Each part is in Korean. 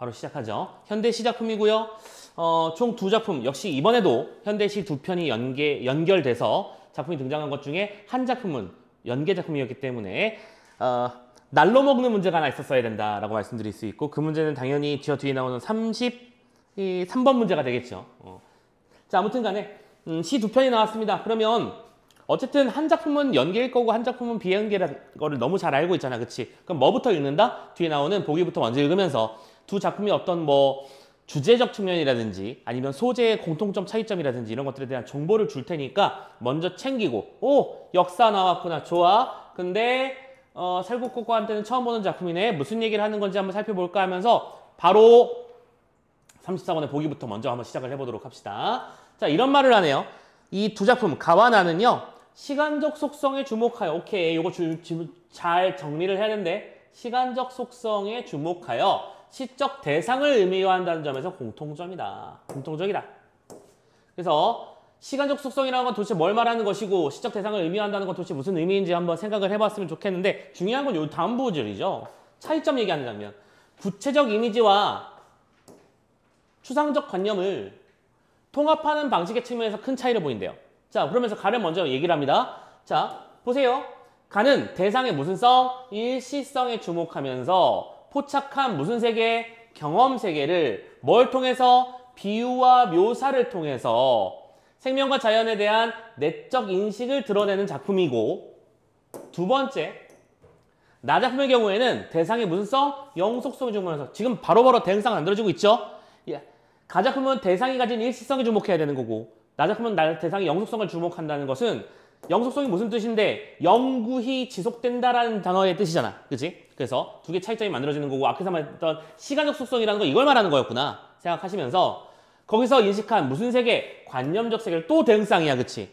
바로 시작하죠. 현대시 작품이고요. 총 2작품, 역시 이번에도 현대시 2편이 연결돼서 작품이 등장한 것 중에 한 작품은 연계 작품이었기 때문에 날로 먹는 문제가 하나 있었어야 된다라고 말씀드릴 수 있고, 그 문제는 당연히 저 뒤에 나오는 33번 문제가 되겠죠. 자, 아무튼 간에 시 2편이 나왔습니다. 그러면 어쨌든 한 작품은 연계일 거고 한 작품은 비연계라는 거를 너무 잘 알고 있잖아, 그치? 그럼 뭐부터 읽는다? 뒤에 나오는 보기부터 먼저 읽으면서 두 작품이 어떤 뭐 주제적 측면이라든지 아니면 소재의 공통점 차이점이라든지 이런 것들에 대한 정보를 줄 테니까 먼저 챙기고, 오! 역사 나왔구나, 좋아. 근데 살구꽃과한테는 처음 보는 작품이네, 무슨 얘기를 하는 건지 한번 살펴볼까 하면서 바로 34번의 보기부터 먼저 한번 시작을 해보도록 합시다. 자, 이런 말을 하네요. 이 두 작품, 가와 나는요, 시간적 속성에 주목하여, 오케이, 요거 잘 정리를 해야 되는데, 시간적 속성에 주목하여 시적 대상을 의미한다는 점에서 공통점이다. 공통적이다. 그래서 시간적 속성이라는 건 도대체 뭘 말하는 것이고 시적 대상을 의미한다는 건 도대체 무슨 의미인지 한번 생각을 해봤으면 좋겠는데, 중요한 건 요 다음 구절이죠. 차이점 얘기하는 장면. 구체적 이미지와 추상적 관념을 통합하는 방식의 측면에서 큰 차이를 보인대요. 자, 그러면서 가를 먼저 얘기를 합니다. 자, 보세요. 가는 대상의 무슨 성? 일시성에 주목하면서 포착한 무슨 세계? 경험 세계를 뭘 통해서? 비유와 묘사를 통해서 생명과 자연에 대한 내적 인식을 드러내는 작품이고, 두 번째, 나 작품의 경우에는 대상의 무슨 성? 영속성에 주목하면서, 지금 바로바로 대응상 만들어지고 있죠? 가 작품은 대상이 가진 일시성에 주목해야 되는 거고, 나 작품은 대상이 영속성을 주목한다는 것은, 영속성이 무슨 뜻인데 영구히 지속된다라는 단어의 뜻이잖아, 그치? 그래서 두 개 차이점이 만들어지는 거고, 앞에서 말했던 시간적 속성이라는 거 이걸 말하는 거였구나 생각하시면서, 거기서 인식한 무슨 세계? 관념적 세계를 또 대응상이야, 그치?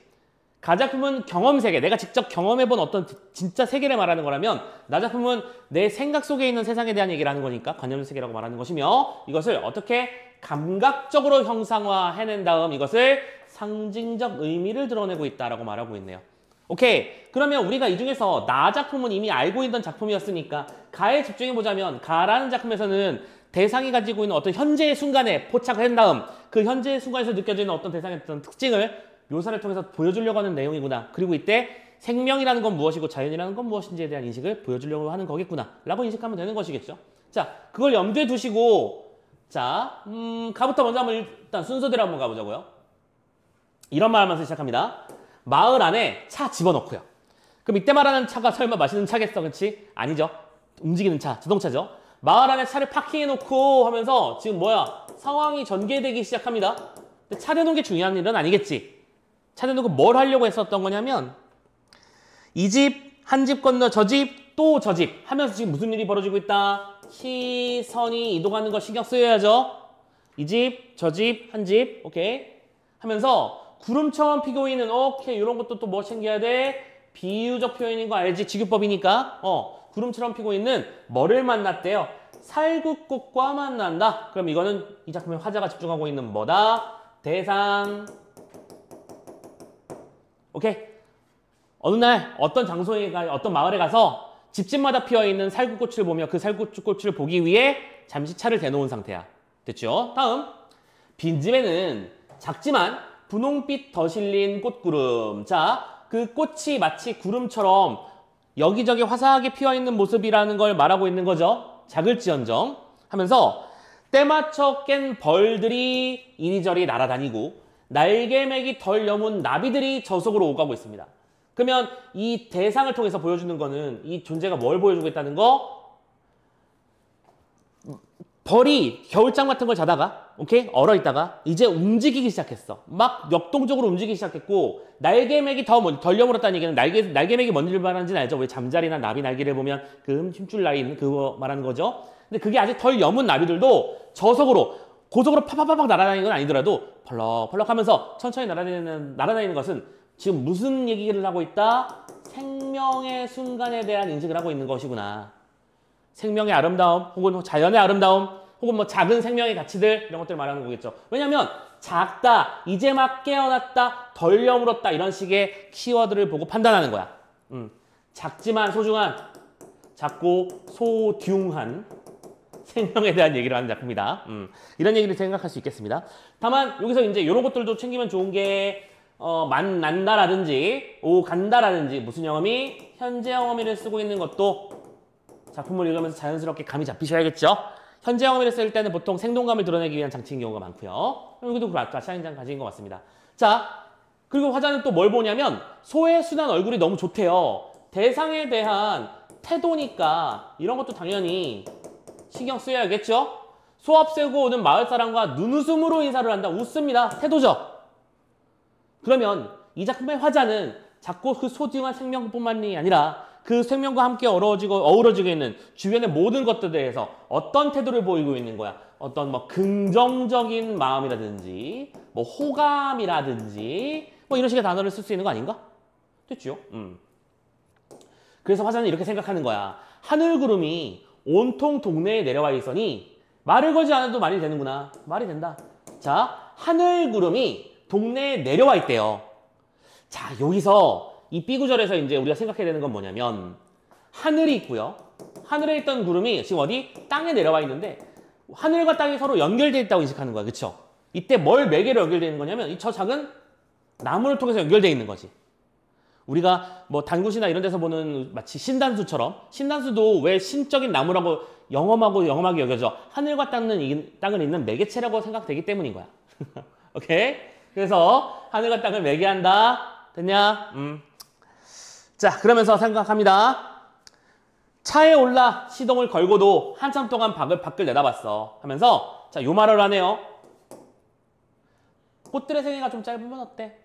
가 작품은 경험 세계, 내가 직접 경험해본 어떤 진짜 세계를 말하는 거라면, 나 작품은 내 생각 속에 있는 세상에 대한 얘기를 하는 거니까 관념적 세계라고 말하는 것이며, 이것을 어떻게 감각적으로 형상화해낸 다음 이것을 상징적 의미를 드러내고 있다라고 말하고 있네요. 오케이, 그러면 우리가 이 중에서 나 작품은 이미 알고 있던 작품이었으니까 가에 집중해보자면, 가라는 작품에서는 대상이 가지고 있는 어떤 현재의 순간에 포착을 한 다음 그 현재의 순간에서 느껴지는 어떤 대상의 어떤 특징을 묘사를 통해서 보여주려고 하는 내용이구나. 그리고 이때 생명이라는 건 무엇이고 자연이라는 건 무엇인지에 대한 인식을 보여주려고 하는 거겠구나 라고 인식하면 되는 것이겠죠. 자, 그걸 염두에 두시고, 자, 가부터 먼저 한번 일단 순서대로 한번 가보자고요. 이런 말 하면서 시작합니다. 마을 안에 차 집어넣고요. 그럼 이때 말하는 차가 설마 마시는 차겠어, 그렇지? 아니죠. 움직이는 차, 자동차죠. 마을 안에 차를 파킹해놓고 하면서 지금 뭐야? 상황이 전개되기 시작합니다. 근데 차 대놓은 게 중요한 일은 아니겠지. 차 대놓고 뭘 하려고 했었던 거냐면, 이 집, 한 집 건너 저 집, 또 저 집 하면서 지금 무슨 일이 벌어지고 있다? 시선이 이동하는 거 신경 쓰여야죠. 이 집, 저 집, 한 집, 오케이? 하면서 구름처럼 피고 있는, 오케이, 이런 것도 또 뭐 챙겨야 돼? 비유적 표현인 거 알지? 직유법이니까. 구름처럼 피고 있는 뭐를 만났대요? 살구꽃과 만난다. 그럼 이거는 이 작품의 화자가 집중하고 있는 뭐다? 대상. 오케이? 어느 날 어떤 장소에 어떤 마을에 가서 집집마다 피어있는 살구꽃을 보며 그 살구꽃을 보기 위해 잠시 차를 대놓은 상태야. 됐죠? 다음, 빈집에는 작지만 분홍빛 더 실린 꽃구름. 자, 그 꽃이 마치 구름처럼 여기저기 화사하게 피어있는 모습이라는 걸 말하고 있는 거죠. 작을지언정 하면서 때맞춰 깬 벌들이 이리저리 날아다니고 날개맥이 덜 여문 나비들이 저속으로 오가고 있습니다. 그러면 이 대상을 통해서 보여주는 거는 이 존재가 뭘 보여주고 있다는 거? 벌이 겨울잠 같은 걸 자다가, 오케이? 얼어 있다가 이제 움직이기 시작했어. 막 역동적으로 움직이기 시작했고, 날개맥이 덜 여물었다는 얘기는 날개맥이 뭔지를 말하는지는 알죠? 왜 잠자리나 나비 날개를 보면 그 힘줄 라인 그거 말하는 거죠? 근데 그게 아직 덜 여문 나비들도 저속으로, 고속으로 파파파박 날아다니는 건 아니더라도 펄럭펄럭 하면서 천천히 날아다니는 것은 지금 무슨 얘기를 하고 있다? 생명의 순간에 대한 인식을 하고 있는 것이구나. 생명의 아름다움, 혹은 자연의 아름다움, 혹은 뭐 작은 생명의 가치들, 이런 것들을 말하는 거겠죠. 왜냐면 작다, 이제 막 깨어났다, 덜 여물었다, 이런 식의 키워드를 보고 판단하는 거야. 작지만 소중한, 작고 소중한 생명에 대한 얘기를 하는 작품이다. 이런 얘기를 생각할 수 있겠습니다. 다만 여기서 이제 이런 것들도 챙기면 좋은 게 만난다라든지 오간다라든지 무슨 영어미? 현재 영어미를 쓰고 있는 것도 작품을 읽으면서 자연스럽게 감이 잡히셔야겠죠. 현재 영어미를 쓸 때는 보통 생동감을 드러내기 위한 장치인 경우가 많고요. 여기도 아까 샤인장 가진 것 같습니다. 자, 그리고 화자는 또 뭘 보냐면 소외순한 얼굴이 너무 좋대요. 대상에 대한 태도니까 이런 것도 당연히 신경 쓰여야겠죠. 소압 세고 오는 마을 사람과 눈웃음으로 인사를 한다. 웃습니다. 태도죠. 그러면 이 작품의 화자는 자꾸 그 소중한 생명뿐만이 아니라 그 생명과 함께 어우러지고 있는 주변의 모든 것들에 대해서 어떤 태도를 보이고 있는 거야. 어떤 뭐 긍정적인 마음이라든지 뭐 호감이라든지 뭐 이런 식의 단어를 쓸 수 있는 거 아닌가? 됐죠? 그래서 화자는 이렇게 생각하는 거야. 하늘구름이 온통 동네에 내려와 있으니 말을 걸지 않아도 말이 되는구나. 말이 된다. 자, 하늘구름이 동네에 내려와 있대요. 자, 여기서 이 B구절에서 이제 우리가 생각해야 되는 건 뭐냐면 하늘이 있고요. 하늘에 있던 구름이 지금 어디? 땅에 내려와 있는데 하늘과 땅이 서로 연결되어 있다고 인식하는 거야. 그쵸? 이때 뭘 매개로 연결되어 있는 거냐면 저 작은 나무를 통해서 연결되어 있는 거지. 우리가 뭐 단굿이나 이런 데서 보는 마치 신단수처럼 신단수도 왜 신적인 나무라고 영험하게 여겨져? 하늘과 땅은 있는 매개체라고 생각되기 때문인 거야. 오케이? 그래서 하늘과 땅을 매개한다. 됐냐? 자, 그러면서 생각합니다. 차에 올라 시동을 걸고도 한참 동안 밖을 내다봤어. 하면서 자, 요 말을 하네요. 꽃들의 생애가 좀 짧으면 어때?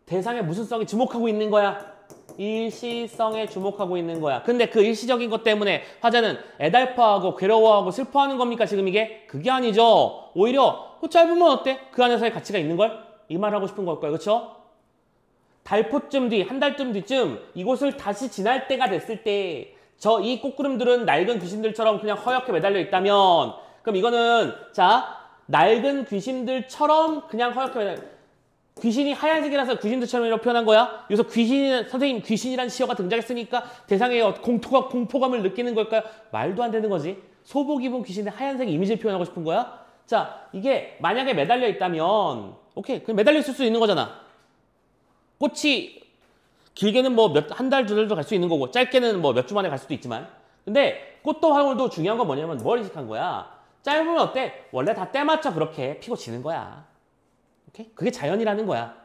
대상의 무슨 성에 주목하고 있는 거야? 일시성에 주목하고 있는 거야. 근데 그 일시적인 것 때문에 화자는 애달파하고 괴로워하고 슬퍼하는 겁니까? 지금 이게? 그게 아니죠. 오히려 짧으면 어때? 그 안에서의 가치가 있는 걸? 이 말하고 싶은 걸까요? 그렇죠? 달포쯤 뒤, 한 달쯤 뒤쯤 이곳을 다시 지날 때가 됐을 때 이 꽃구름들은 낡은 귀신들처럼 그냥 허옇게 매달려 있다면 그럼 이거는 자, 낡은 귀신들처럼 그냥 허옇게 매달려 귀신이 하얀색이라서 귀신들처럼 이렇게 표현한 거야? 여기서 선생님 귀신이란 시어가 등장했으니까 대상의 공포감을 느끼는 걸까요? 말도 안 되는 거지. 소복 입은 귀신의 하얀색 이미지를 표현하고 싶은 거야? 자, 이게 만약에 매달려 있다면 오케이, 그럼 매달려 있을 수 있는 거잖아. 꽃이 길게는 뭐 한 달, 두 달도 갈 수 있는 거고 짧게는 뭐 몇 주 만에 갈 수도 있지만 근데 꽃도 화물도 중요한 건 뭐냐면 뭘 인식한 거야? 짧으면 어때? 원래 다 때 맞춰 그렇게 피고 지는 거야. 오케이? 그게 자연이라는 거야.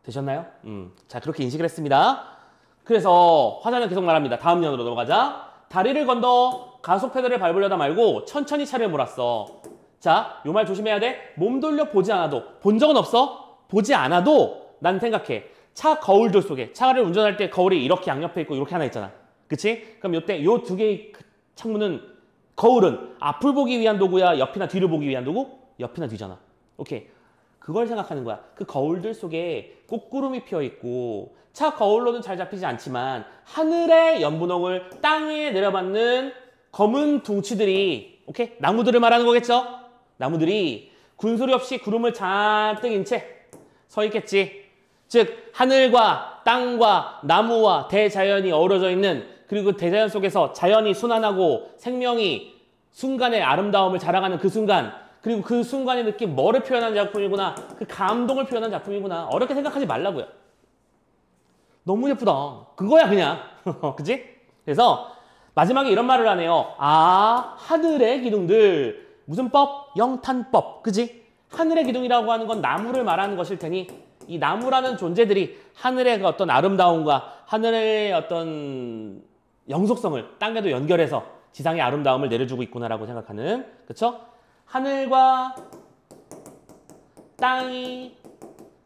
되셨나요? 자, 그렇게 인식을 했습니다. 그래서 화자는 계속 말합니다. 다음 년으로 넘어가자. 다리를 건너 가속 페달을 밟으려다 말고 천천히 차를 몰았어. 자, 요 말 조심해야 돼. 몸 돌려 보지 않아도 본 적은 없어? 보지 않아도 난 생각해. 차 거울들 속에 차를 운전할 때 거울이 이렇게 양옆에 있고 이렇게 하나 있잖아. 그치? 그럼 요때 요 두 개의 창문은 거울은 앞을 보기 위한 도구야? 옆이나 뒤를 보기 위한 도구? 옆이나 뒤잖아. 오케이. 그걸 생각하는 거야. 그 거울들 속에 꽃구름이 피어있고 차 거울로는 잘 잡히지 않지만 하늘의 연분홍을 땅에 내려받는 검은 둥치들이 오케이? 나무들을 말하는 거겠죠? 나무들이 군소리 없이 구름을 잔뜩 인 채 서 있겠지. 즉 하늘과 땅과 나무와 대자연이 어우러져 있는 그리고 대자연 속에서 자연이 순환하고 생명이 순간의 아름다움을 자랑하는 그 순간 그리고 그 순간의 느낌 뭐를 표현한 작품이구나. 그 감동을 표현한 작품이구나. 어렵게 생각하지 말라고요. 너무 예쁘다. 그거야 그냥. 그치? 그래서 마지막에 이런 말을 하네요. 아, 하늘의 기둥들. 무슨 법? 영탄법. 그지? 하늘의 기둥이라고 하는 건 나무를 말하는 것일 테니 이 나무라는 존재들이 하늘의 그 어떤 아름다움과 하늘의 어떤 영속성을 땅에도 연결해서 지상의 아름다움을 내려주고 있구나라고 생각하는 그쵸? 하늘과 땅이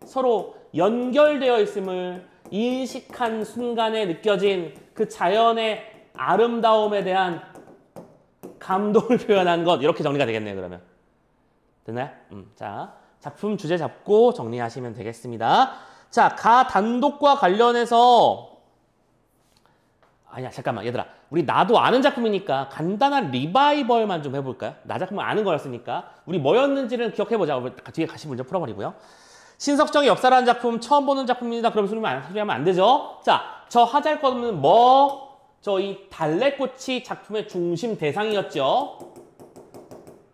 서로 연결되어 있음을 인식한 순간에 느껴진 그 자연의 아름다움에 대한 감동을 표현한 것 이렇게 정리가 되겠네요. 그러면 됐나요? 자, 작품 주제 잡고 정리하시면 되겠습니다. 자, 가 단독과 관련해서 아니야 잠깐만 얘들아 우리 나도 아는 작품이니까 간단한 리바이벌만 좀 해볼까요? 나 작품은 아는 거였으니까 우리 뭐였는지를 기억해보자. 뒤에 같이 문제 풀어버리고요. 신석정의 역사라는 작품 처음 보는 작품입니다. 그럼 소리하면 안 되죠? 자, 저 하잘 거는 뭐 저 이 달래꽃이 작품의 중심 대상이었죠.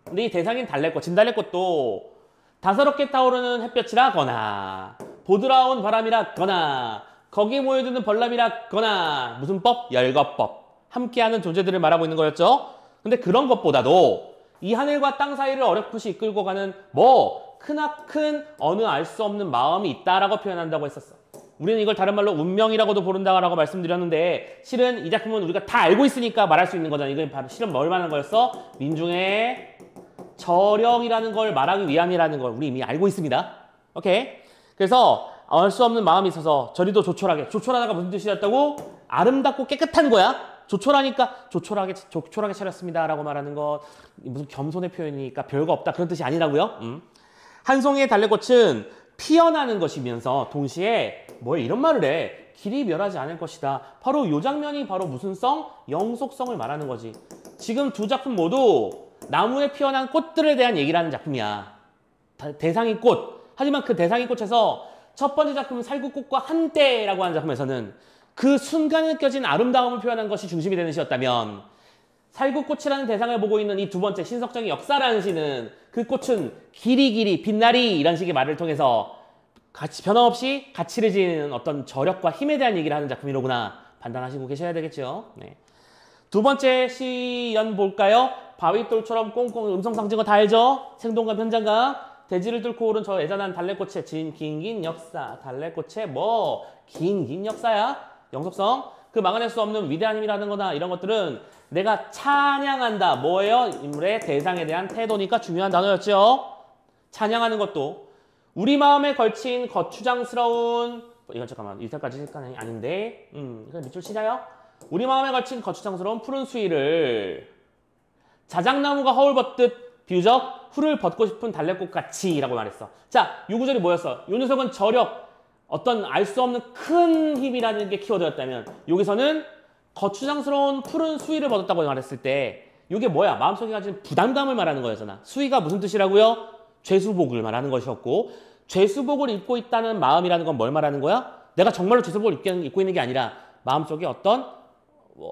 근데 이 대상인 달래꽃, 진달래꽃도 다사롭게 타오르는 햇볕이라거나 보드라운 바람이라거나 거기에 모여드는 벌람이라거나 무슨 법? 열거법. 함께하는 존재들을 말하고 있는 거였죠. 근데 그런 것보다도 이 하늘과 땅 사이를 어렴풋이 이끌고 가는 뭐 크나큰 어느 알 수 없는 마음이 있다라고 표현한다고 했었어. 우리는 이걸 다른 말로 운명이라고도 부른다라고 말씀드렸는데 실은 이 작품은 우리가 다 알고 있으니까 말할 수 있는 거잖아. 이건 바로 실은 뭘 말하는 거였어? 민중의 저력이라는 걸 말하기 위함이라는 걸 우리 이미 알고 있습니다. 오케이? 그래서 알 수 없는 마음이 있어서 저리도 조촐하게. 조촐하다가 무슨 뜻이었다고? 아름답고 깨끗한 거야. 조촐하니까 조촐하게 차렸습니다라고 말하는 것 무슨 겸손의 표현이니까 별거 없다 그런 뜻이 아니라고요. 한 송이의 달래꽃은 피어나는 것이면서 동시에 뭐 이런 말을 해. 길이 멸하지 않을 것이다. 바로 이 장면이 바로 무슨 성? 영속성을 말하는 거지. 지금 두 작품 모두 나무에 피어난 꽃들에 대한 얘기를 하는 작품이야. 대상이 꽃. 하지만 그 대상이 꽃에서 첫 번째 작품은 살구꽃과 한때라고 하는 작품에서는 그 순간에 느껴진 아름다움을 표현한 것이 중심이 되는 시였다면 살구꽃이라는 대상을 보고 있는 이 두 번째 신석정의 역사라는 시는 그 꽃은 길이 빛나리 이런 식의 말을 통해서 변함없이 가치를 지니는 어떤 저력과 힘에 대한 얘기를 하는 작품이로구나 판단하시고 계셔야 되겠죠. 네. 두 번째 시연 볼까요? 바위돌처럼 꽁꽁 음성상징어 다 알죠? 생동감 현장감 대지를 뚫고 오른 저 애잔한 달래꽃의 긴 역사 달래꽃의 뭐 긴 역사야 영속성 그 막아낼 수 없는 위대한 힘이라는 거나 이런 것들은 내가 찬양한다 뭐예요? 인물의 대상에 대한 태도니까 중요한 단어였죠. 찬양하는 것도 우리 마음에 걸친 거추장스러운 이건 잠깐만 이때까지 시간이 아닌데 이건 밑줄 치자요. 우리 마음에 걸친 거추장스러운 푸른 수위를 자작나무가 허울 벗듯 비유적 풀을 벗고 싶은 달래꽃같이 라고 말했어. 자, 요 구절이 뭐였어? 요 녀석은 저력, 어떤 알 수 없는 큰 힘이라는 게 키워드였다면 여기서는 거추장스러운 푸른 수위를 벗었다고 말했을 때 이게 뭐야? 마음속에 가진 부담감을 말하는 거였잖아. 수위가 무슨 뜻이라고요? 죄수복을 말하는 것이었고 죄수복을 입고 있다는 마음이라는 건 뭘 말하는 거야? 내가 정말로 죄수복을 입고 있는 게 아니라 마음속에 어떤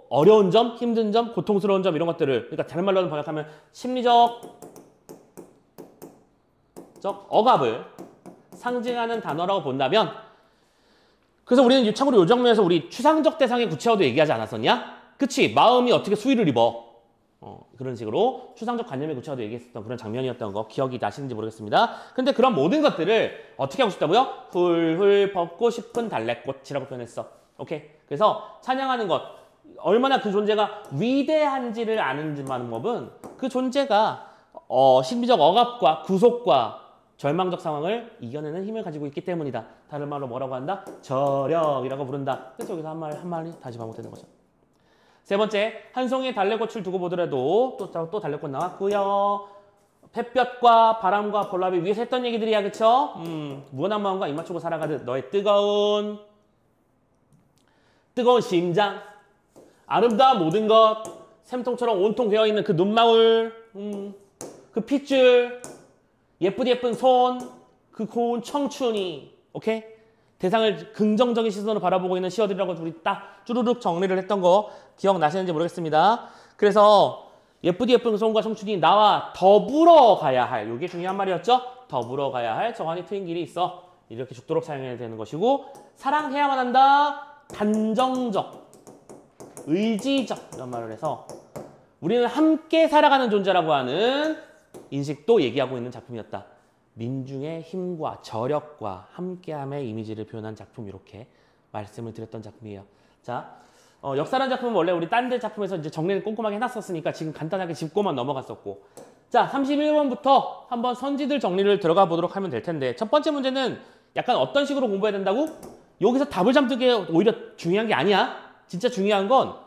어려운 점, 힘든 점, 고통스러운 점 이런 것들을 그러니까 다른 말로 번역하면 심리적 억압을 상징하는 단어라고 본다면 그래서 우리는 참고로 이 장면에서 우리 추상적 대상의 구체화도 얘기하지 않았었냐? 그치? 마음이 어떻게 수위를 입어? 그런 식으로 추상적 관념의 구체화도 얘기했었던 그런 장면이었던 거 기억이 나시는지 모르겠습니다. 근데 그런 모든 것들을 어떻게 하고 싶다고요? 훌훌 벗고 싶은 달래꽃이라고 표현했어. 오케이? 그래서 찬양하는 것 얼마나 그 존재가 위대한지를 아는 방법은 그 존재가 심리적 억압과 구속과 절망적 상황을 이겨내는 힘을 가지고 있기 때문이다. 다른 말로 뭐라고 한다? 저력이라고 부른다. 그래서 여기서 한 마리 다시 반복되는 거죠. 세 번째, 한 송이의 달래꽃을 두고 보더라도 또 달래꽃 나왔고요. 햇볕과 바람과 볼라비 위에서 했던 얘기들이야, 그쵸? 무한한 마음과 입 맞추고 살아가듯 너의 뜨거운 심장, 아름다운 모든 것, 샘통처럼 온통 되어있는 그 눈망울, 그 핏줄, 예쁜 손, 그 고운 청춘이, 오케이? 대상을 긍정적인 시선으로 바라보고 있는 시어들이라고 우리 딱 쭈루룩 정리를 했던 거 기억나시는지 모르겠습니다. 그래서 예쁜 손과 청춘이 나와 더불어 가야 할, 이게 중요한 말이었죠? 더불어 가야 할 정한이 트인 길이 있어. 이렇게 죽도록 사용해야 되는 것이고 사랑해야만 한다. 단정적, 의지적 이런 말을 해서 우리는 함께 살아가는 존재라고 하는 인식도 얘기하고 있는 작품이었다. 민중의 힘과 저력과 함께함의 이미지를 표현한 작품 이렇게 말씀을 드렸던 작품이에요. 자, 역사라는 작품은 원래 우리 딴 데 작품에서 이제 정리를 꼼꼼하게 해놨었으니까 지금 간단하게 짚고만 넘어갔었고 자, 31번부터 한번 선지들 정리를 들어가 보도록 하면 될 텐데 첫 번째 문제는 약간 어떤 식으로 공부해야 된다고? 여기서 답을 잠들게 오히려 중요한 게 아니야. 진짜 중요한 건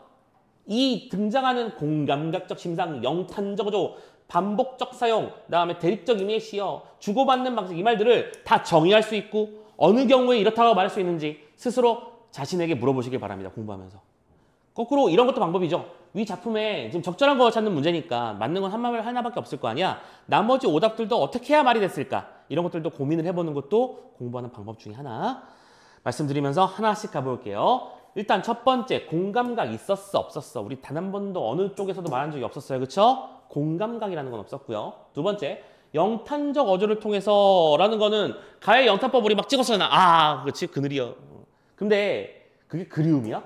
이 등장하는 공감각적 심상, 영탄적으로 반복적 사용, 그다음에 대립적 의미의 시어, 주고받는 방식 이 말들을 다 정의할 수 있고 어느 경우에 이렇다고 말할 수 있는지 스스로 자신에게 물어보시길 바랍니다. 공부하면서. 거꾸로 이런 것도 방법이죠. 위 작품에 지금 적절한 거 찾는 문제니까 맞는 건 하나밖에 없을 거 아니야. 나머지 오답들도 어떻게 해야 말이 됐을까? 이런 것들도 고민을 해보는 것도 공부하는 방법 중에 하나. 말씀드리면서 하나씩 가볼게요. 일단 첫 번째 공감각 있었어 없었어? 우리 단 한 번도 어느 쪽에서도 말한 적이 없었어요. 그쵸? 공감각이라는 건 없었고요. 두 번째 영탄적 어조를 통해서라는 거는 가해 영탄법 우리 막 찍었잖아. 아 그렇지 그늘이요. 근데 그게 그리움이야?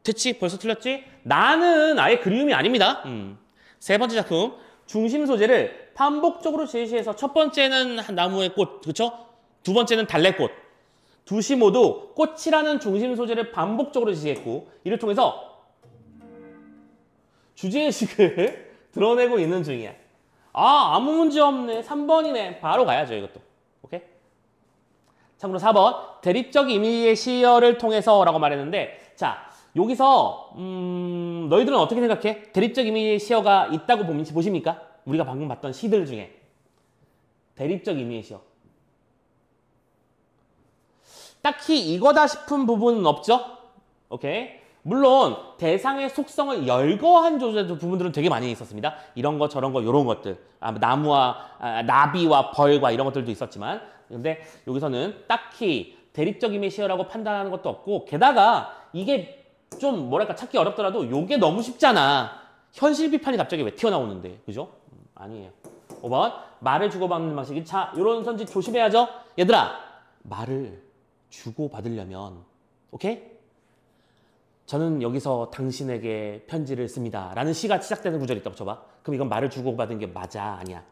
됐지? 벌써 틀렸지? 나는 아예 그리움이 아닙니다. 세 번째 작품 중심 소재를 반복적으로 제시해서 첫 번째는 나무의 꽃, 그쵸? 두 번째는 달래꽃. 두시 모두 꽃이라는 중심 소재를 반복적으로 제시했고 이를 통해서 주제의식을 드러내고 있는 중이야. 아 아무 문제 없네. 3번이네. 바로 가야죠 이것도. 오케이? 참고로 4번 대립적 이미지의 시열을 통해서 라고 말했는데 자 여기서 너희들은 어떻게 생각해? 대립적 이미지의 시어가 있다고 보십니까? 우리가 방금 봤던 시들 중에 대립적 이미지의 시어 딱히 이거다 싶은 부분은 없죠? 오케이. 물론 대상의 속성을 열거한 부분들은 되게 많이 있었습니다. 이런 거 저런 거 이런 것들 나무와 나비와 벌과 이런 것들도 있었지만 근데 여기서는 딱히 대립적 이미지 시어라고 판단하는 것도 없고 게다가 이게 좀 뭐랄까 찾기 어렵더라도 요게 너무 쉽잖아. 현실 비판이 갑자기 왜 튀어나오는데 그죠? 아니에요. 5번 말을 주고받는 방식이 자 요런 선지 조심해야죠. 얘들아 말을 주고받으려면 오케이? 저는 여기서 당신에게 편지를 씁니다 라는 시가 시작되는 구절이 있다고 쳐봐. 그럼 이건 말을 주고받은 게 맞아? 아니야?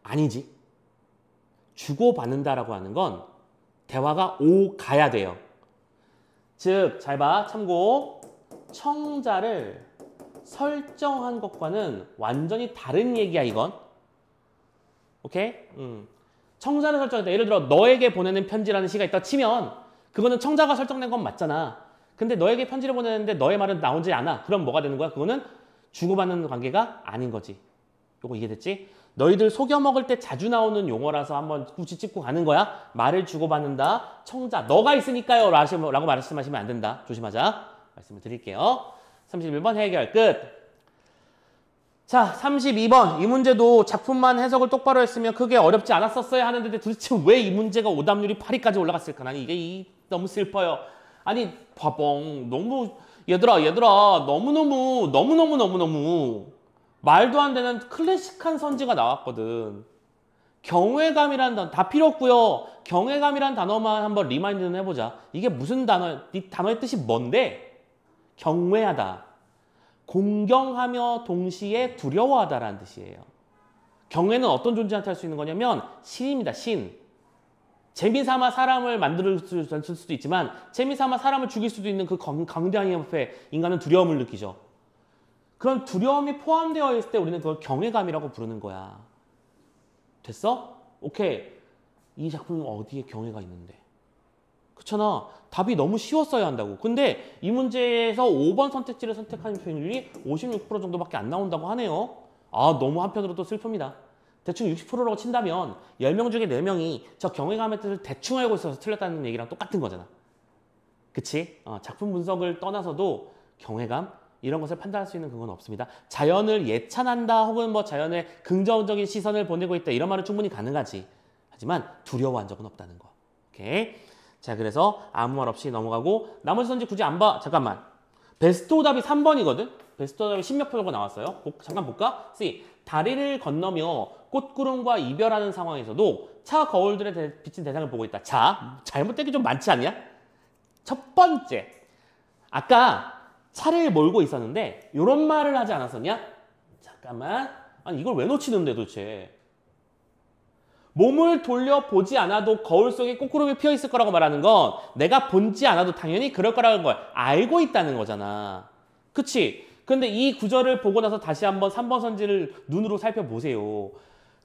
아니지. 주고받는다라고 하는 건 대화가 오가야 돼요. 즉, 잘 봐. 참고. 청자를 설정한 것과는 완전히 다른 얘기야, 이건. 오케이? 청자를 설정했다. 예를 들어, 너에게 보내는 편지라는 시가 있다 치면 그거는 청자가 설정된 건 맞잖아. 근데 너에게 편지를 보내는데 너의 말은 나오지 않아. 그럼 뭐가 되는 거야? 그거는 주고받는 관계가 아닌 거지. 요거 이해됐지? 너희들 속여 먹을 때 자주 나오는 용어라서 한번 굳이 짚고 가는 거야. 말을 주고받는다. 청자. 너가 있으니까요. 라고 말씀하시면 안 된다. 조심하자. 말씀을 드릴게요. 31번 해결 끝. 자, 32번. 이 문제도 작품만 해석을 똑바로 했으면 크게 어렵지 않았었어야 하는데 도대체 왜 이 문제가 오답률이 8위까지 올라갔을까? 난 이게 너무 슬퍼요. 아니, 봐봉. 너무 얘들아 너무너무 말도 안 되는 클래식한 선지가 나왔거든. 경외감이라는 단어 다 필요 없고요. 경외감이라는 단어만 한번 리마인드는 해보자. 이게 무슨 단어? 이 단어의 뜻이 뭔데? 경외하다. 공경하며 동시에 두려워하다라는 뜻이에요. 경외는 어떤 존재한테 할 수 있는 거냐면 신입니다. 신. 재미삼아 사람을 만들 수도 있지만 재미삼아 사람을 죽일 수도 있는 그 강대한 힘 앞에 인간은 두려움을 느끼죠. 그런 두려움이 포함되어 있을 때 우리는 그걸 경외감이라고 부르는 거야. 됐어? 오케이. 이 작품은 어디에 경외가 있는데? 그렇잖아. 답이 너무 쉬웠어야 한다고. 근데 이 문제에서 5번 선택지를 선택하는 표현율이 56% 정도밖에 안 나온다고 하네요. 아, 너무 한편으로 또 슬픕니다. 대충 60%라고 친다면 10명 중에 4명이 저 경외감의 뜻을 대충 알고 있어서 틀렸다는 얘기랑 똑같은 거잖아. 그치? 작품 분석을 떠나서도 경외감? 이런 것을 판단할 수 있는 그건 없습니다. 자연을 예찬한다 혹은 뭐 자연에 긍정적인 시선을 보내고 있다 이런 말은 충분히 가능하지. 하지만 두려워한 적은 없다는 거. 오케이? 자, 그래서 아무 말 없이 넘어가고 나머지 선지 굳이 안 봐. 잠깐만. 베스트 오답이 3번이거든? 베스트 오답이 10몇 표가 나왔어요. 잠깐 볼까? C. 다리를 건너며 꽃구름과 이별하는 상황에서도 차 거울들의 비친 대상을 보고 있다. 자, 잘못된 게 좀 많지 않냐? 첫 번째. 아까 차를 몰고 있었는데 이런 말을 하지 않았었냐? 잠깐만. 아니 이걸 왜 놓치는데 도대체. 몸을 돌려보지 않아도 거울 속에 꽃구름이 피어있을 거라고 말하는 건 내가 본지 않아도 당연히 그럴 거라는 걸 알고 있다는 거잖아. 그치? 근데 이 구절을 보고 나서 다시 한번 3번 선지를 눈으로 살펴보세요.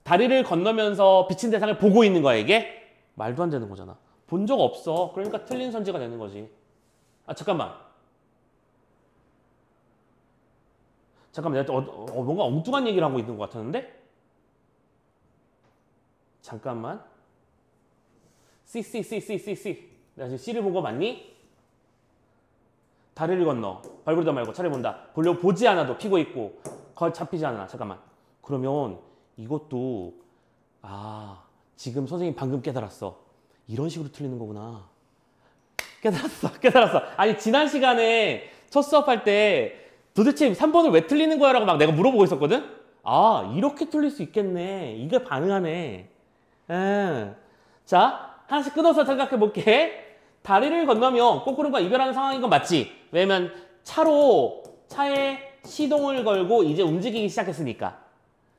다리를 건너면서 비친 대상을 보고 있는 거야 이게? 말도 안 되는 거잖아. 본 적 없어. 그러니까 틀린 선지가 되는 거지. 아 잠깐만. 잠깐만 내가 뭔가 엉뚱한 얘기를 하고 있는 것 같았는데? 잠깐만. C. 내가 지금 C를 본 거 맞니? 다리를 건너. 발부리다 말고 차를 본다. 보지 않아도 피고 있고 잡히지 않아. 잠깐만. 그러면 이것도 지금 선생님 방금 깨달았어. 이런 식으로 틀리는 거구나. 깨달았어. 아니, 지난 시간에 첫 수업할 때 도대체 3번을 왜 틀리는 거야? 라고 막 내가 물어보고 있었거든? 아, 이렇게 틀릴 수 있겠네. 이게 가능하네. 자, 하나씩 끊어서 생각해 볼게. 다리를 건너며 꼬꾸름과 이별하는 상황인 건 맞지? 왜냐면 차에 시동을 걸고 이제 움직이기 시작했으니까.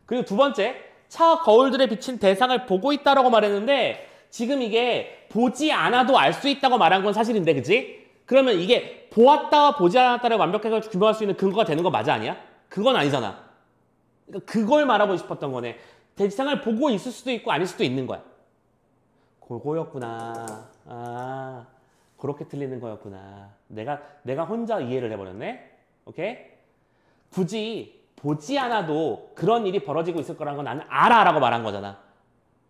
그리고 두 번째, 차 거울들에 비친 대상을 보고 있다라고 말했는데 지금 이게 보지 않아도 알 수 있다고 말한 건 사실인데, 그치? 그러면 이게 보았다와 보지 않았다를 완벽하게 규명할 수 있는 근거가 되는 거 맞아, 아니야? 그건 아니잖아. 그러니까 그걸 말하고 싶었던 거네. 대상을 보고 있을 수도 있고 아닐 수도 있는 거야. 그거였구나. 아, 그렇게 틀리는 거였구나. 내가 혼자 이해를 해버렸네. 오케이? 굳이 보지 않아도 그런 일이 벌어지고 있을 거라는 건 나는 알아라고 말한 거잖아.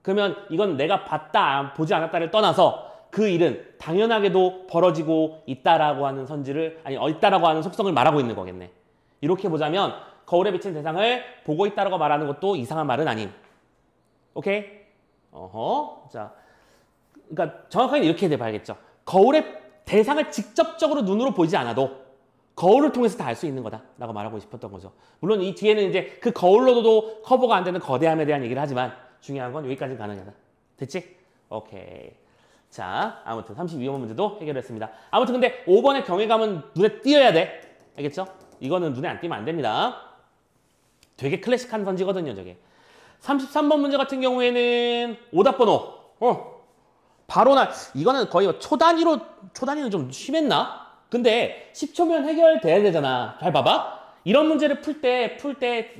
그러면 이건 내가 봤다, 보지 않았다를 떠나서 그 일은 당연하게도 벌어지고 있다라고 하는 있다라고 하는 속성을 말하고 있는 거겠네. 이렇게 보자면 거울에 비친 대상을 보고 있다라고 말하는 것도 이상한 말은 아님. 오케이? 자, 그러니까 정확하게 이렇게 봐야겠죠. 거울의 대상을 직접적으로 눈으로 보지 않아도 거울을 통해서 다 알 수 있는 거다라고 말하고 싶었던 거죠. 물론 이 뒤에는 이제 그 거울로도 커버가 안 되는 거대함에 대한 얘기를 하지만 중요한 건 여기까지 가능하다. 됐지? 오케이. 자, 아무튼 32번 문제도 해결했습니다. 아무튼 근데 5번의 경외감은 눈에 띄어야 돼. 알겠죠? 이거는 눈에 안 띄면 안 됩니다. 되게 클래식한 선지거든요, 저게. 33번 문제 같은 경우에는 오답 번호. 바로 이거는 거의 초단위는 좀 심했나? 근데 10초면 해결돼야 되잖아. 잘 봐봐. 이런 문제를 풀 때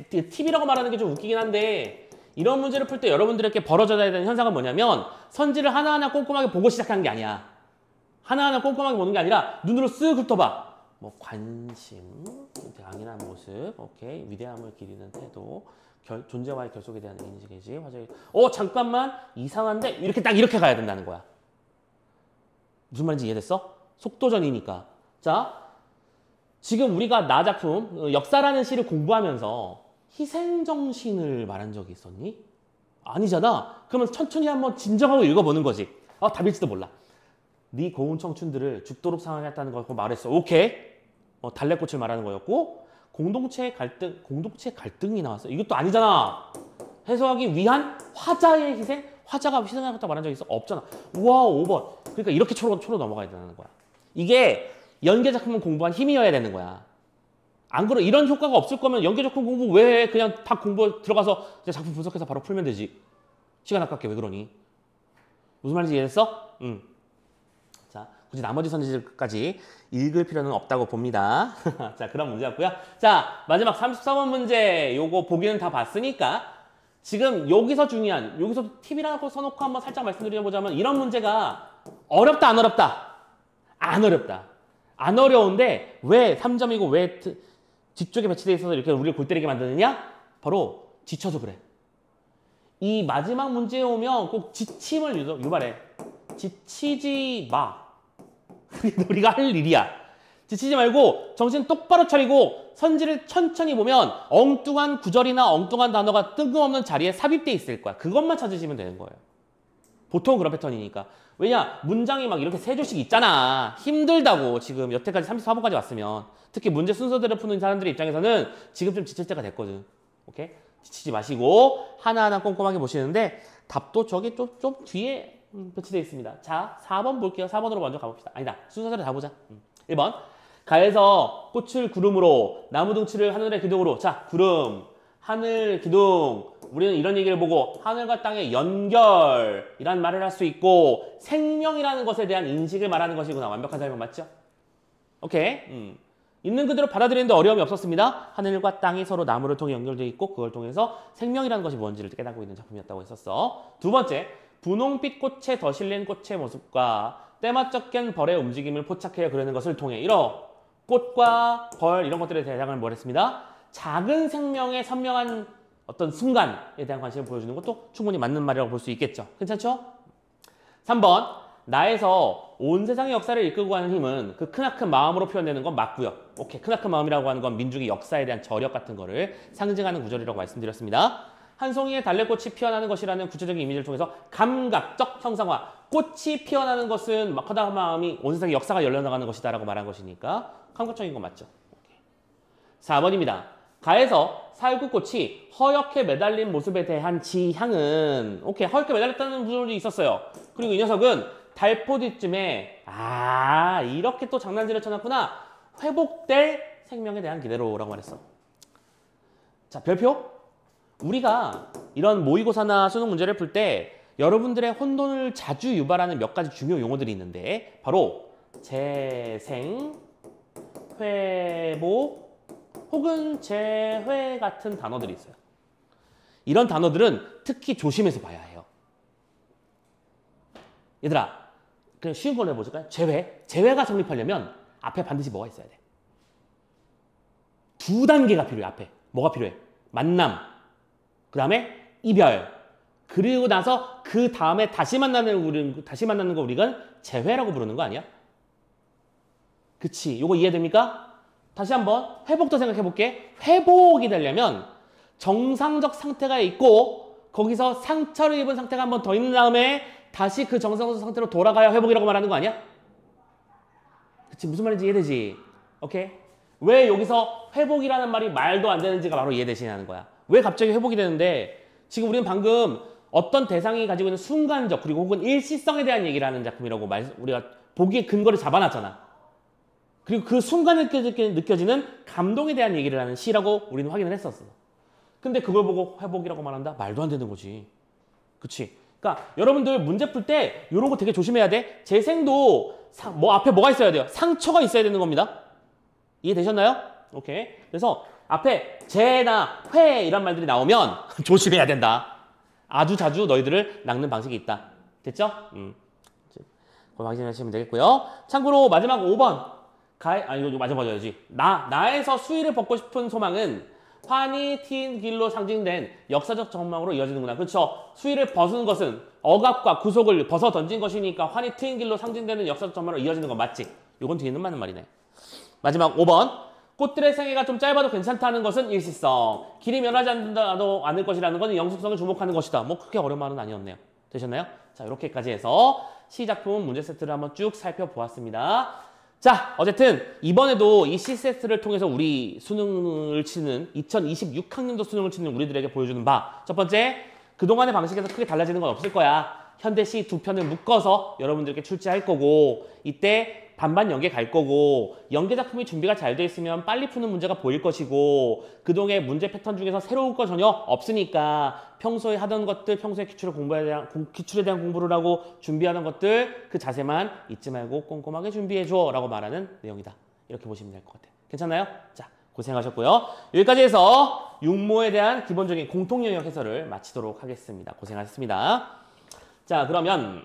팁이라고 말하는 게 좀 웃기긴 한데 이런 문제를 풀 때 여러분들에게 벌어져야 되는 현상은 뭐냐면 선지를 하나하나 꼼꼼하게 보고 시작하는 게 아니야. 하나하나 꼼꼼하게 보는 게 아니라 눈으로 쓱 훑어봐. 뭐 관심, 강인한 모습, 오케이, 위대함을 기리는 태도, 존재와의 결속에 대한 인식이지. 화제. 잠깐만 이상한데 이렇게 가야 된다는 거야. 무슨 말인지 이해됐어? 속도전이니까. 자, 지금 우리가 나 작품 역사라는 시를 공부하면서 희생정신을 말한 적이 있었니? 아니잖아. 그러면 천천히 한번 진정하고 읽어보는 거지. 답일지도 몰라. 네 고운 청춘들을 죽도록 사랑했다는 걸 말했어. 오케이. 달래꽃을 말하는 거였고 공동체 갈등이 나왔어. 이것도 아니잖아. 해소하기 위한 화자의 희생? 화자가 희생하겠다고 말한 적 있어? 없잖아. 우와, 5번. 그러니까 이렇게 초로 넘어가야 되는 거야. 이게 연계작품 공부한 힘이어야 되는 거야. 안 그래, 이런 효과가 없을 거면 연계작품 공부 왜 해? 그냥 다 공부 들어가서 이제 작품 분석해서 바로 풀면 되지. 시간 아깝게 왜 그러니? 무슨 말인지 이해했어? 자, 굳이 나머지 선지까지 읽을 필요는 없다고 봅니다. 자, 그런 문제였고요. 자, 마지막 34번 문제. 요거 보기는 다 봤으니까 지금 여기서 팁이라고 써놓고 한번 살짝 말씀드려보자면 이런 문제가 어렵다, 안 어렵다? 안 어렵다. 안 어려운데 왜 3점이고 왜 뒤쪽에 배치되어 있어서 이렇게 우리를 골 때리게 만드느냐? 바로 지쳐서 그래. 이 마지막 문제에 오면 꼭 지침을 유발해. 지치지 마. 우리가 할 일이야. 지치지 말고 정신 똑바로 차리고 선지를 천천히 보면 엉뚱한 구절이나 엉뚱한 단어가 뜬금없는 자리에 삽입돼 있을 거야. 그것만 찾으시면 되는 거예요. 보통 그런 패턴이니까. 왜냐? 문장이 막 이렇게 세 줄씩 있잖아. 힘들다고 지금 여태까지 34번까지 왔으면. 특히 문제 순서대로 푸는 사람들의 입장에서는 지금 좀 지칠 때가 됐거든. 오케이? 지치지 마시고 하나하나 꼼꼼하게 보시는데 답도 저기 좀 뒤에 배치되어 있습니다. 자, 4번 볼게요. 4번으로 먼저 가봅시다. 아니다. 순서대로 다 보자. 1번. 가에서 꽃을 구름으로 나무 둥치를 하늘의 기둥으로. 자, 구름, 하늘, 기둥. 우리는 이런 얘기를 보고 하늘과 땅의 연결이란 말을 할 수 있고 생명이라는 것에 대한 인식을 말하는 것이구나. 완벽한 설명 맞죠? 오케이. 있는 그대로 받아들이는데 어려움이 없었습니다. 하늘과 땅이 서로 나무를 통해 연결되어 있고 그걸 통해서 생명이라는 것이 뭔지를 깨닫고 있는 작품이었다고 했었어. 두 번째, 분홍빛 꽃에 더 실린 꽃의 모습과 때맞춰 깬 벌의 움직임을 포착해 그리는 것을 통해 이런 꽃과 벌 이런 것들의 대상을 뭘 했습니다. 작은 생명의 선명한 어떤 순간에 대한 관심을 보여주는 것도 충분히 맞는 말이라고 볼 수 있겠죠. 괜찮죠? 3번. 나에서 온 세상의 역사를 이끌고 가는 힘은 그 크나큰 마음으로 표현되는 건 맞고요. 오케이. 크나큰 마음이라고 하는 건 민족의 역사에 대한 저력 같은 거를 상징하는 구절이라고 말씀드렸습니다. 한 송이의 달래꽃이 피어나는 것이라는 구체적인 이미지를 통해서 감각적 형상화. 꽃이 피어나는 것은 막 하다 마음이 온 세상에 역사가 열려나가는 것이다 라고 말한 것이니까 감각적인 거 맞죠? 4번입니다. 가에서 살구꽃이 허옇게 매달린 모습에 대한 지향은 오케이 허옇게 매달렸다는 구절이 있었어요. 그리고 이 녀석은 달포 뒤쯤에 이렇게 또 장난질을 쳐놨구나. 회복될 생명에 대한 기대로라고 말했어. 자, 별표. 우리가 이런 모의고사나 수능 문제를 풀 때 여러분들의 혼돈을 자주 유발하는 몇 가지 중요 용어들이 있는데 바로 재생, 회복, 혹은 재회 같은 단어들이 있어요. 이런 단어들은 특히 조심해서 봐야 해요. 얘들아, 그냥 쉬운 걸로 해보실까요? 재회. 재회가 성립하려면 앞에 반드시 뭐가 있어야 돼? 두 단계가 필요해, 앞에. 뭐가 필요해? 만남, 그 다음에 이별, 그리고 나서 그 다음에 다시 만나는 거 우리가 재회라고 부르는 거 아니야? 그치? 요거 이해됩니까? 다시 한번 회복도 생각해 볼게. 회복이 되려면 정상적 상태가 있고 거기서 상처를 입은 상태가 한 번 더 있는 다음에 다시 그 정상적 상태로 돌아가야 회복이라고 말하는 거 아니야? 그치? 무슨 말인지 이해되지? 오케이? 왜 여기서 회복이라는 말이 말도 안 되는지가 바로 이해되시냐는 거야. 왜 갑자기 회복이 되는데 지금 우리는 방금 어떤 대상이 가지고 있는 순간적 그리고 혹은 일시성에 대한 얘기를 하는 작품이라고 우리가 보기에 근거를 잡아놨잖아. 그리고 그 순간에 느껴지는 감동에 대한 얘기를 하는 시라고 우리는 확인을 했었어. 근데 그걸 보고 회복이라고 말한다? 말도 안 되는 거지. 그치? 그러니까 여러분들 문제 풀 때 이런 거 되게 조심해야 돼. 재생도 앞에 뭐가 있어야 돼요? 상처가 있어야 되는 겁니다. 이해되셨나요? 오케이. 그래서 앞에 재나 회 이런 말들이 나오면 조심해야 된다. 아주 자주 너희들을 낚는 방식이 있다. 됐죠? 그거 확인하시면 되겠고요. 참고로 마지막 5번. 이거 마지막 봐줘야지. 나에서 수위를 벗고 싶은 소망은 환히 튄 길로 상징된 역사적 전망으로 이어지는구나. 그렇죠. 수위를 벗은 것은 억압과 구속을 벗어 던진 것이니까 환히 튄 길로 상징되는 역사적 전망으로 이어지는 건 맞지. 이건 뒤에는 맞는 말이네. 마지막 5번. 꽃들의 생애가 좀 짧아도 괜찮다는 것은 일시성. 길이 변하지 않을 것이라는 것은 영속성을 주목하는 것이다. 뭐 그렇게 어려운 말은 아니었네요. 되셨나요? 자, 이렇게까지 해서 시작품 문제 세트를 한번 쭉 살펴보았습니다. 자, 어쨌든 이번에도 이 C세트를 통해서 우리 수능을 치는 2026학년도 수능을 치는 우리들에게 보여주는 바 첫 번째, 그동안의 방식에서 크게 달라지는 건 없을 거야. 현대시 두 편을 묶어서 여러분들께 출제할 거고 이때 반반 연계 갈 거고 연계 작품이 준비가 잘 돼 있으면 빨리 푸는 문제가 보일 것이고 그동안의 문제 패턴 중에서 새로운 거 전혀 없으니까 평소에 하던 것들, 평소에 기출에 대한 공부를 하고 준비하는 것들 그 자세만 잊지 말고 꼼꼼하게 준비해줘 라고 말하는 내용이다. 이렇게 보시면 될 것 같아요. 괜찮나요? 자, 고생하셨고요. 여기까지 해서 육모에 대한 기본적인 공통 영역 해설을 마치도록 하겠습니다. 고생하셨습니다. 자, 그러면